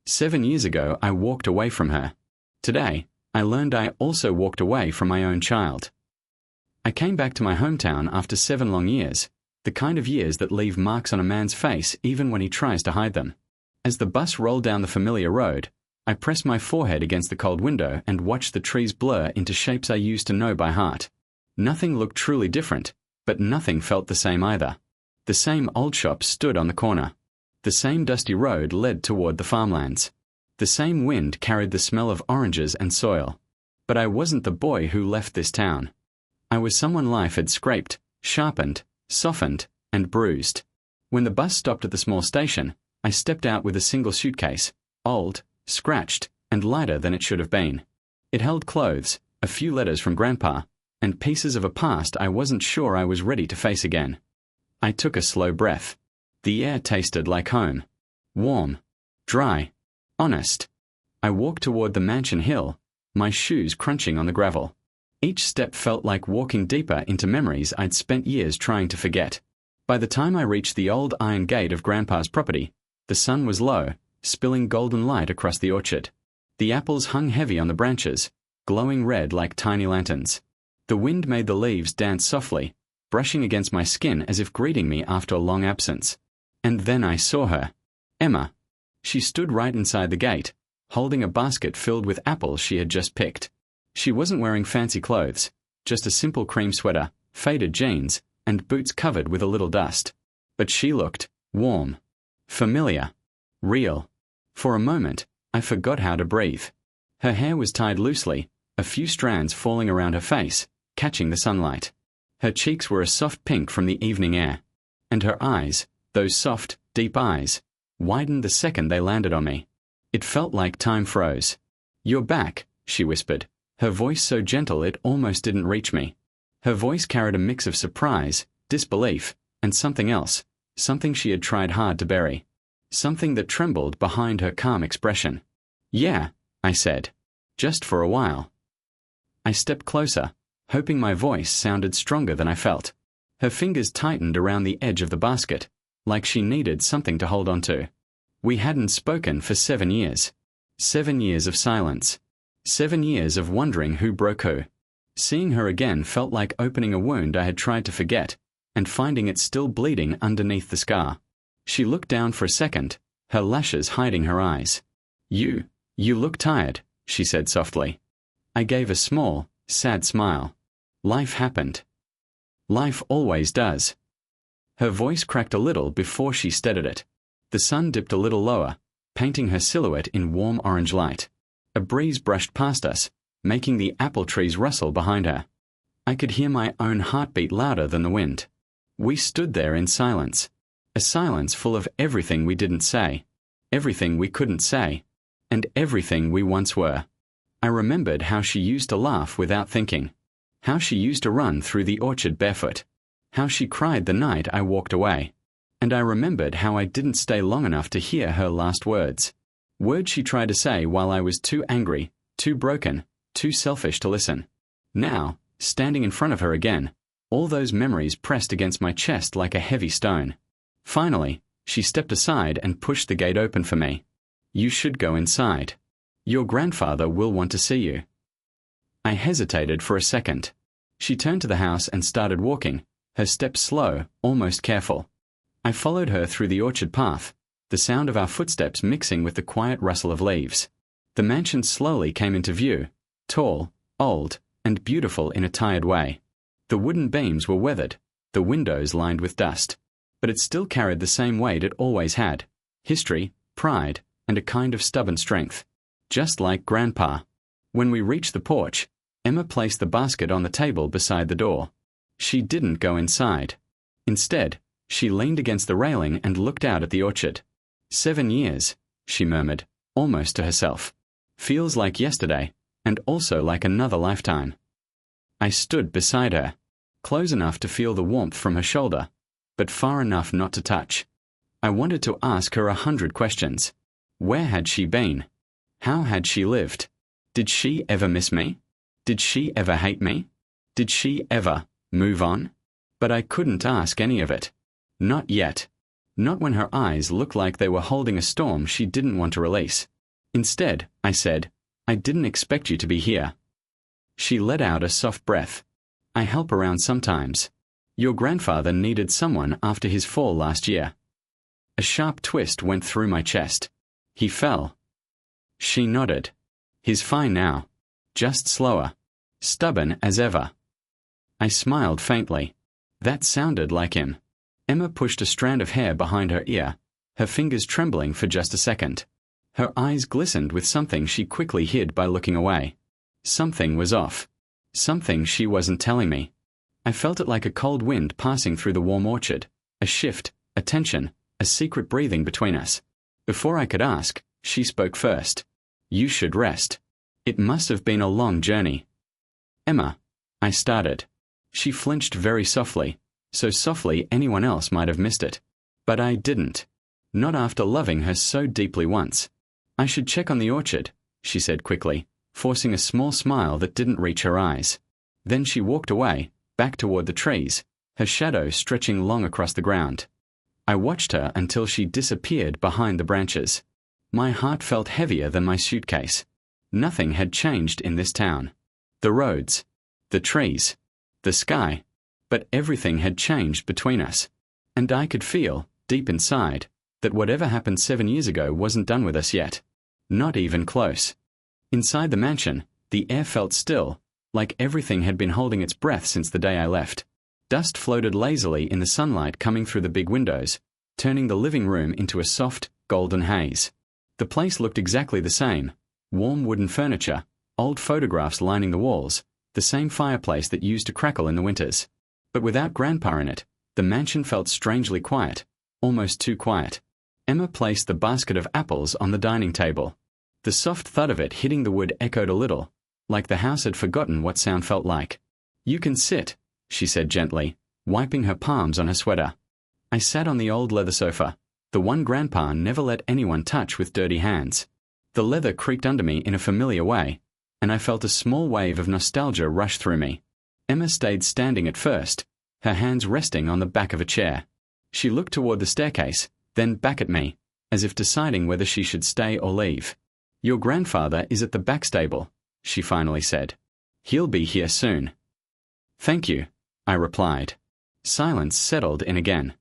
7 years ago, I walked away from her. Today, I learned I also walked away from my own child. I came back to my hometown after 7 long years, the kind of years that leave marks on a man's face even when he tries to hide them. As the bus rolled down the familiar road, I pressed my forehead against the cold window and watched the trees blur into shapes I used to know by heart. Nothing looked truly different, but nothing felt the same either. The same old shop stood on the corner. The same dusty road led toward the farmlands. The same wind carried the smell of oranges and soil. But I wasn't the boy who left this town. I was someone life had scraped, sharpened, softened, and bruised. When the bus stopped at the small station, I stepped out with a single suitcase, old, scratched, and lighter than it should have been. It held clothes, a few letters from Grandpa, and pieces of a past I wasn't sure I was ready to face again. I took a slow breath. The air tasted like home. Warm, dry, honest. I walked toward the mansion hill, my shoes crunching on the gravel. Each step felt like walking deeper into memories I'd spent years trying to forget. By the time I reached the old iron gate of Grandpa's property, the sun was low, spilling golden light across the orchard. The apples hung heavy on the branches, glowing red like tiny lanterns. The wind made the leaves dance softly, brushing against my skin as if greeting me after a long absence. And then I saw her. Emma. She stood right inside the gate, holding a basket filled with apples she had just picked. She wasn't wearing fancy clothes, just a simple cream sweater, faded jeans, and boots covered with a little dust. But she looked warm, familiar, real. For a moment, I forgot how to breathe. Her hair was tied loosely, a few strands falling around her face, catching the sunlight. Her cheeks were a soft pink from the evening air. And her eyes, those soft, deep eyes, widened the second they landed on me. It felt like time froze. "You're back," she whispered, her voice so gentle it almost didn't reach me. Her voice carried a mix of surprise, disbelief, and something else, something she had tried hard to bury. Something that trembled behind her calm expression. "Yeah," I said. "Just for a while." I stepped closer, hoping my voice sounded stronger than I felt. Her fingers tightened around the edge of the basket, like she needed something to hold on to. We hadn't spoken for 7 years. 7 years of silence. 7 years of wondering who broke who. Seeing her again felt like opening a wound I had tried to forget, and finding it still bleeding underneath the scar. She looked down for a second, her lashes hiding her eyes. You look tired," she said softly. I gave a small, sad smile. Life happened. Life always does. Her voice cracked a little before she steadied it. The sun dipped a little lower, painting her silhouette in warm orange light. A breeze brushed past us, making the apple trees rustle behind her. I could hear my own heartbeat louder than the wind. We stood there in silence. A silence full of everything we didn't say, everything we couldn't say, and everything we once were. I remembered how she used to laugh without thinking, how she used to run through the orchard barefoot, how she cried the night I walked away. And I remembered how I didn't stay long enough to hear her last words. Words she tried to say while I was too angry, too broken, too selfish to listen. Now, standing in front of her again, all those memories pressed against my chest like a heavy stone. Finally, she stepped aside and pushed the gate open for me. "You should go inside. Your grandfather will want to see you." I hesitated for a second. She turned to the house and started walking, her steps slow, almost careful. I followed her through the orchard path, the sound of our footsteps mixing with the quiet rustle of leaves. The mansion slowly came into view, tall, old, and beautiful in a tired way. The wooden beams were weathered, the windows lined with dust, but it still carried the same weight it always had: history, pride, and a kind of stubborn strength. Just like Grandpa. When we reached the porch, Emma placed the basket on the table beside the door. She didn't go inside. Instead, she leaned against the railing and looked out at the orchard. 7 years, she murmured, almost to herself. Feels like yesterday, and also like another lifetime. I stood beside her, close enough to feel the warmth from her shoulder, but far enough not to touch. I wanted to ask her 100 questions. Where had she been? How had she lived? Did she ever miss me? Did she ever hate me? Did she ever move on? But I couldn't ask any of it. Not yet. Not when her eyes looked like they were holding a storm she didn't want to release. Instead, I said, I didn't expect you to be here. She let out a soft breath. I help around sometimes. Your grandfather needed someone after his fall last year. A sharp twist went through my chest. He fell. She nodded. He's fine now. Just slower. Stubborn as ever. I smiled faintly. That sounded like him. Emma pushed a strand of hair behind her ear, her fingers trembling for just a second. Her eyes glistened with something she quickly hid by looking away. Something was off. Something she wasn't telling me. I felt it like a cold wind passing through the warm orchard, a shift, a tension, a secret breathing between us. Before I could ask, she spoke first. You should rest. It must have been a long journey. Emma, I started. She flinched very softly, so softly anyone else might have missed it. But I didn't. Not after loving her so deeply once. I should check on the orchard, she said quickly, forcing a small smile that didn't reach her eyes. Then she walked away, back toward the trees, her shadow stretching long across the ground. I watched her until she disappeared behind the branches. My heart felt heavier than my suitcase. Nothing had changed in this town. The roads, the trees, the sky, but everything had changed between us. And I could feel, deep inside, that whatever happened 7 years ago wasn't done with us yet. Not even close. Inside the mansion, the air felt still, like everything had been holding its breath since the day I left. Dust floated lazily in the sunlight coming through the big windows, turning the living room into a soft, golden haze. The place looked exactly the same. Warm wooden furniture, old photographs lining the walls, the same fireplace that used to crackle in the winters. But without Grandpa in it, the mansion felt strangely quiet, almost too quiet. Emma placed the basket of apples on the dining table. The soft thud of it hitting the wood echoed a little, like the house had forgotten what sound felt like. You can sit, she said gently, wiping her palms on her sweater. I sat on the old leather sofa, the one Grandpa never let anyone touch with dirty hands. The leather creaked under me in a familiar way, and I felt a small wave of nostalgia rush through me. Emma stayed standing at first, her hands resting on the back of a chair. She looked toward the staircase, then back at me, as if deciding whether she should stay or leave. Your grandfather is at the back stable, she finally said. He'll be here soon. Thank you, I replied. Silence settled in again.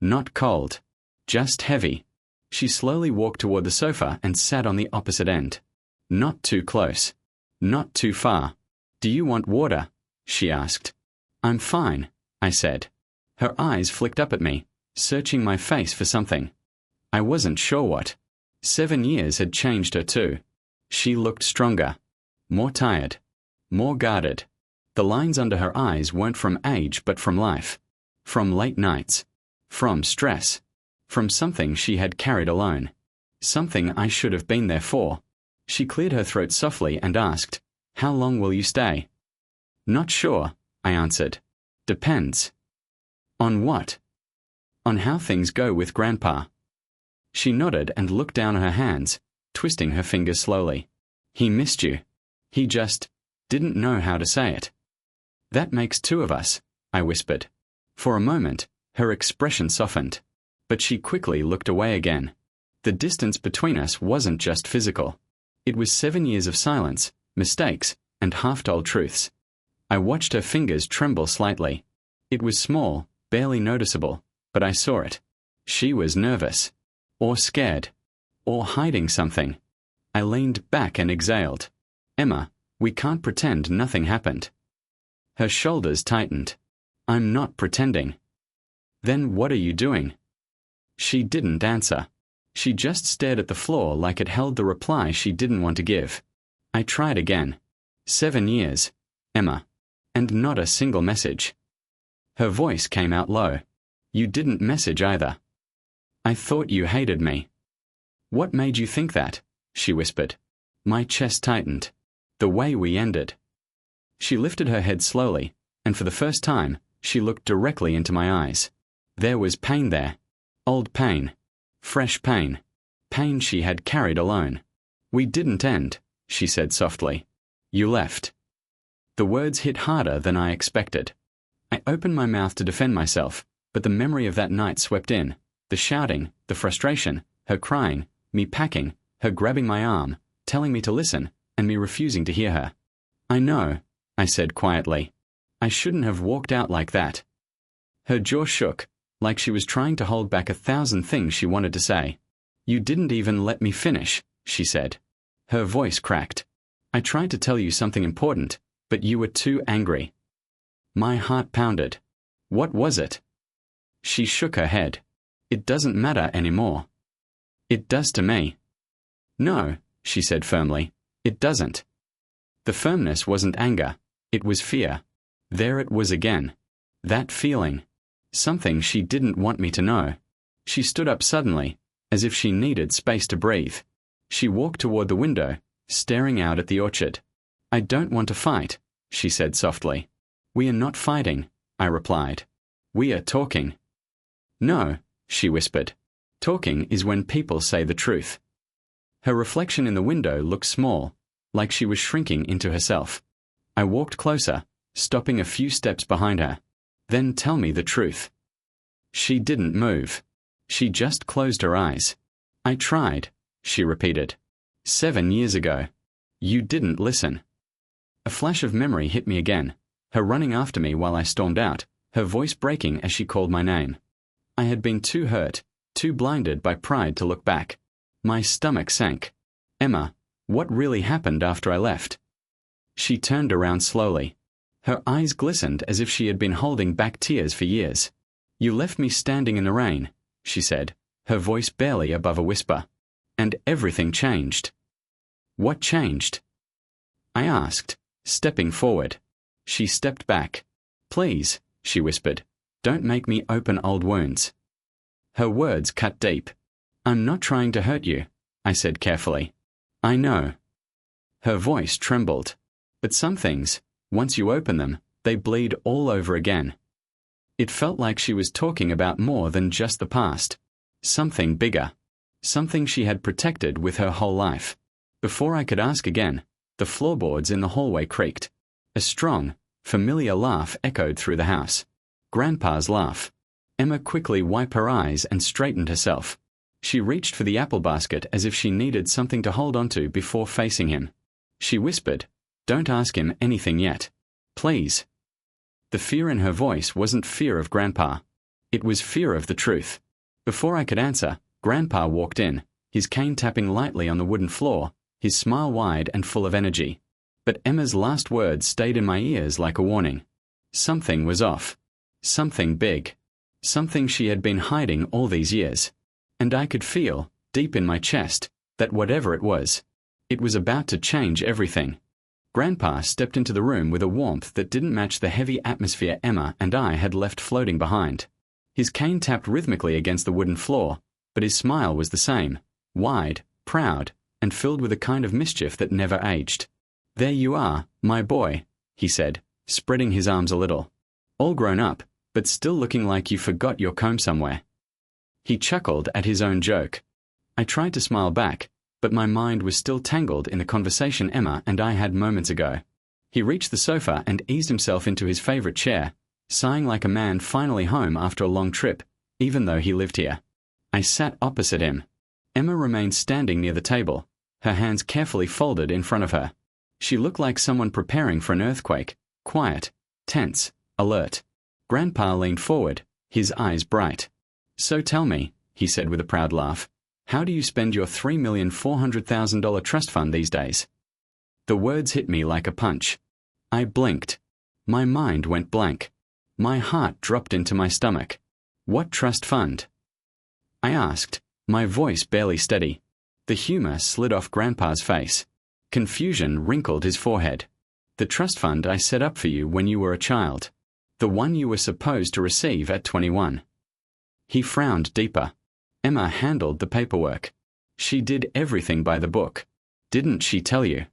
Not cold, just heavy. She slowly walked toward the sofa and sat on the opposite end. Not too close. Not too far. Do you want water? She asked. I'm fine, I said. Her eyes flicked up at me, searching my face for something. I wasn't sure what. 7 years had changed her too. She looked stronger, more tired, more guarded. The lines under her eyes weren't from age but from life, from late nights, from stress, from something she had carried alone, something I should have been there for. She cleared her throat softly and asked, How long will you stay? Not sure, I answered. Depends. On what? On how things go with Grandpa. She nodded and looked down at her hands, twisting her fingers slowly. He missed you. He just didn't know how to say it. That makes two of us, I whispered. For a moment, her expression softened, but she quickly looked away again. The distance between us wasn't just physical. It was 7 years of silence, mistakes, and half-told truths. I watched her fingers tremble slightly. It was small, barely noticeable, but I saw it. She was nervous. Or scared. Or hiding something. I leaned back and exhaled. Emma, we can't pretend nothing happened. Her shoulders tightened. I'm not pretending. Then what are you doing? She didn't answer. She just stared at the floor like it held the reply she didn't want to give. I tried again. 7 years, Emma. And not a single message. Her voice came out low. You didn't message either. I thought you hated me. What made you think that? She whispered. My chest tightened. The way we ended. She lifted her head slowly, and for the first time, she looked directly into my eyes. There was pain there. Old pain. Fresh pain. Pain she had carried alone. We didn't end, she said softly. You left. The words hit harder than I expected. I opened my mouth to defend myself, but the memory of that night swept in. The shouting, the frustration, her crying, me packing, her grabbing my arm, telling me to listen, and me refusing to hear her. "I know," I said quietly. "I shouldn't have walked out like that." Her jaw shook, like she was trying to hold back 1,000 things she wanted to say. "You didn't even let me finish," she said. Her voice cracked. "I tried to tell you something important, but you were too angry." My heart pounded. What was it? She shook her head. "It doesn't matter anymore." "It does to me." "No," she said firmly. "It doesn't." The firmness wasn't anger. It was fear. There it was again. That feeling. Something she didn't want me to know. She stood up suddenly, as if she needed space to breathe. She walked toward the window, staring out at the orchard. "I don't want to fight," she said softly. "We are not fighting," I replied. "We are talking." "No," she whispered. "Talking is when people say the truth." Her reflection in the window looked small, like she was shrinking into herself. I walked closer, stopping a few steps behind her. "Then tell me the truth." She didn't move. She just closed her eyes. "I tried," she repeated. 7 years ago. You didn't listen." A flash of memory hit me again, her running after me while I stormed out, her voice breaking as she called my name. I had been too hurt, too blinded by pride to look back. My stomach sank. "Emma, what really happened after I left?" She turned around slowly. Her eyes glistened as if she had been holding back tears for years. "You left me standing in the rain," she said, her voice barely above a whisper. "And everything changed." "What changed?" I asked, stepping forward. She stepped back. "Please," she whispered, "don't make me open old wounds." Her words cut deep. "I'm not trying to hurt you," I said carefully. "I know." Her voice trembled. "But some things, once you open them, they bleed all over again." It felt like she was talking about more than just the past. Something bigger. Something she had protected with her whole life. Before I could ask again, the floorboards in the hallway creaked. A strong, familiar laugh echoed through the house. Grandpa's laugh. Emma quickly wiped her eyes and straightened herself. She reached for the apple basket as if she needed something to hold onto before facing him. She whispered, "Don't ask him anything yet. Please." The fear in her voice wasn't fear of Grandpa. It was fear of the truth. Before I could answer, Grandpa walked in, his cane tapping lightly on the wooden floor, his smile wide and full of energy. But Emma's last words stayed in my ears like a warning. Something was off. Something big. Something she had been hiding all these years. And I could feel, deep in my chest, that whatever it was about to change everything. Grandpa stepped into the room with a warmth that didn't match the heavy atmosphere Emma and I had left floating behind. His cane tapped rhythmically against the wooden floor, but his smile was the same, wide, proud, and filled with a kind of mischief that never aged. "There you are, my boy," he said, spreading his arms a little. "All grown up, but still looking like you forgot your comb somewhere." He chuckled at his own joke. I tried to smile back, but my mind was still tangled in the conversation Emma and I had moments ago. He reached the sofa and eased himself into his favorite chair, sighing like a man finally home after a long trip, even though he lived here. I sat opposite him. Emma remained standing near the table, her hands carefully folded in front of her. She looked like someone preparing for an earthquake, quiet, tense, alert. Grandpa leaned forward, his eyes bright. "So tell me," he said with a proud laugh, "how do you spend your $3,400,000 trust fund these days?" The words hit me like a punch. I blinked. My mind went blank. My heart dropped into my stomach. "What trust fund?" I asked, my voice barely steady. The humor slid off Grandpa's face. Confusion wrinkled his forehead. "The trust fund I set up for you when you were a child. The one you were supposed to receive at 21. He frowned deeper. Emma handled the paperwork. She did everything by the book. "Didn't she tell you?"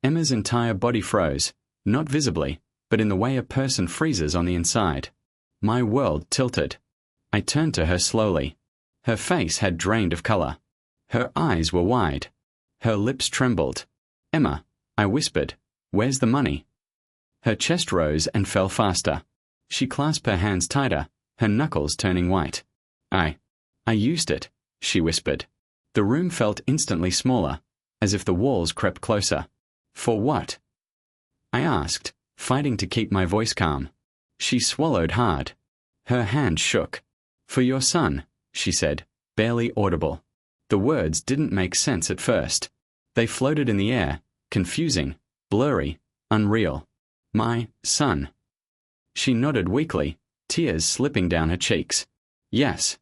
Emma's entire body froze, not visibly, but in the way a person freezes on the inside. My world tilted. I turned to her slowly. Her face had drained of color. Her eyes were wide. Her lips trembled. "Emma," I whispered, "where's the money?" Her chest rose and fell faster. She clasped her hands tighter, her knuckles turning white. I used it," she whispered. The room felt instantly smaller, as if the walls crept closer. For what? I asked, fighting to keep my voice calm. She swallowed hard. Her hand shook. For your son, she said, barely audible. The words didn't make sense at first. They floated in the air, confusing, blurry, unreal. My son. She nodded weakly, tears slipping down her cheeks. Yes.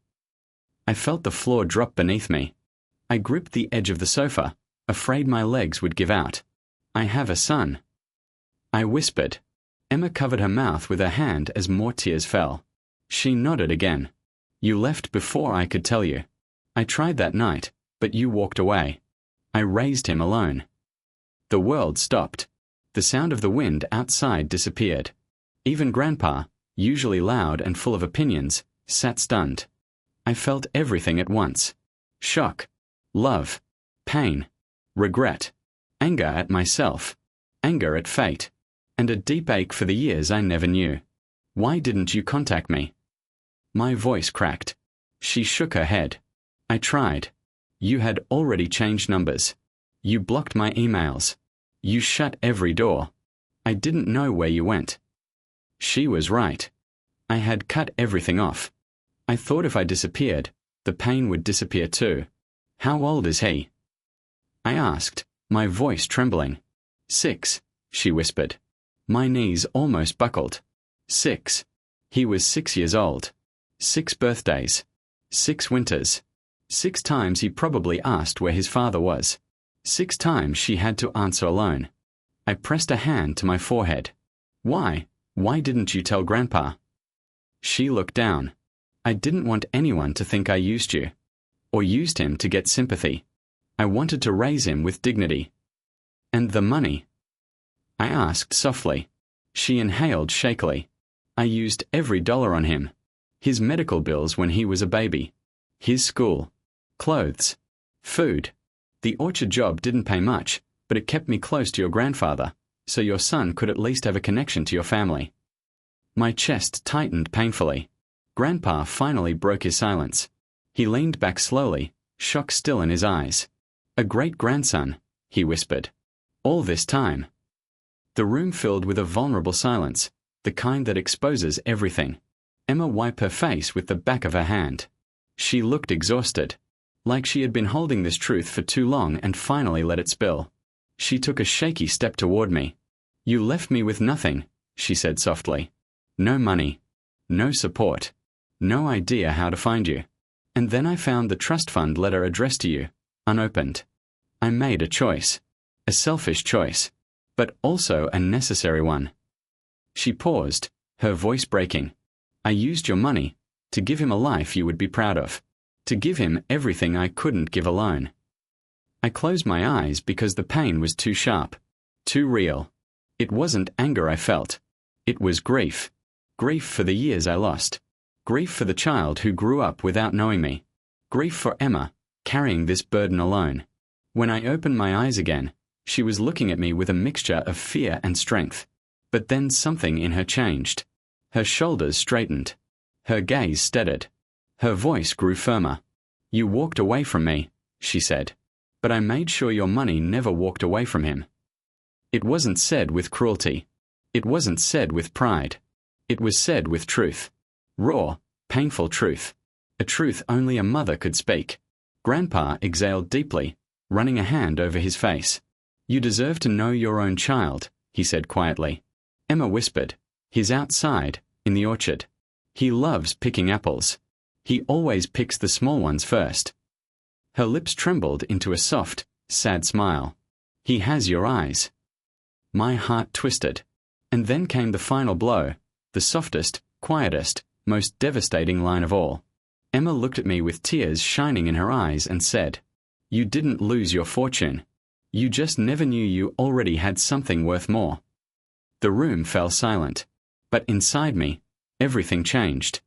I felt the floor drop beneath me. I gripped the edge of the sofa, afraid my legs would give out. I have a son. I whispered. Emma covered her mouth with her hand as more tears fell. She nodded again. You left before I could tell you. I tried that night, but you walked away. I raised him alone. The world stopped. The sound of the wind outside disappeared. Even Grandpa, usually loud and full of opinions, sat stunned. I felt everything at once. Shock, love, pain, regret, anger at myself, anger at fate, and a deep ache for the years I never knew. Why didn't you contact me? My voice cracked. She shook her head. I tried. You had already changed numbers. You blocked my emails. You shut every door. I didn't know where you went. She was right. I had cut everything off. I thought if I disappeared, the pain would disappear too. How old is he? I asked, my voice trembling. 6, she whispered. My knees almost buckled. 6. He was 6 years old. 6 birthdays. 6 winters. 6 times he probably asked where his father was. 6 times she had to answer alone. I pressed a hand to my forehead. Why? Why didn't you tell Grandpa? She looked down. I didn't want anyone to think I used you. Or used him to get sympathy. I wanted to raise him with dignity. And the money? I asked softly. She inhaled shakily. I used every dollar on him. His medical bills when he was a baby. His school. Clothes. Food. The orchard job didn't pay much, but it kept me close to your grandfather, so your son could at least have a connection to your family. My chest tightened painfully. Grandpa finally broke his silence. He leaned back slowly, shock still in his eyes. A great-grandson, he whispered. All this time. The room filled with a vulnerable silence, the kind that exposes everything. Emma wiped her face with the back of her hand. She looked exhausted, like she had been holding this truth for too long and finally let it spill. She took a shaky step toward me. You left me with nothing, she said softly. No money. No support. No idea how to find you. And then I found the trust fund letter addressed to you, unopened. I made a choice. A selfish choice. But also a necessary one. She paused, her voice breaking. I used your money to give him a life you would be proud of. To give him everything I couldn't give alone. I closed my eyes because the pain was too sharp. Too real. It wasn't anger I felt. It was grief. Grief for the years I lost. Grief for the child who grew up without knowing me. Grief for Emma, carrying this burden alone. When I opened my eyes again, she was looking at me with a mixture of fear and strength. But then something in her changed. Her shoulders straightened. Her gaze steadied. Her voice grew firmer. You walked away from me, she said. But I made sure your money never walked away from him. It wasn't said with cruelty. It wasn't said with pride. It was said with truth. Raw, painful truth. A truth only a mother could speak. Grandpa exhaled deeply, running a hand over his face. You deserve to know your own child, he said quietly. Emma whispered. He's outside, in the orchard. He loves picking apples. He always picks the small ones first. Her lips trembled into a soft, sad smile. He has your eyes. My heart twisted. And then came the final blow, the softest, quietest, most devastating line of all. Emma looked at me with tears shining in her eyes and said, You didn't lose your fortune. You just never knew you already had something worth more. The room fell silent. But inside me, everything changed.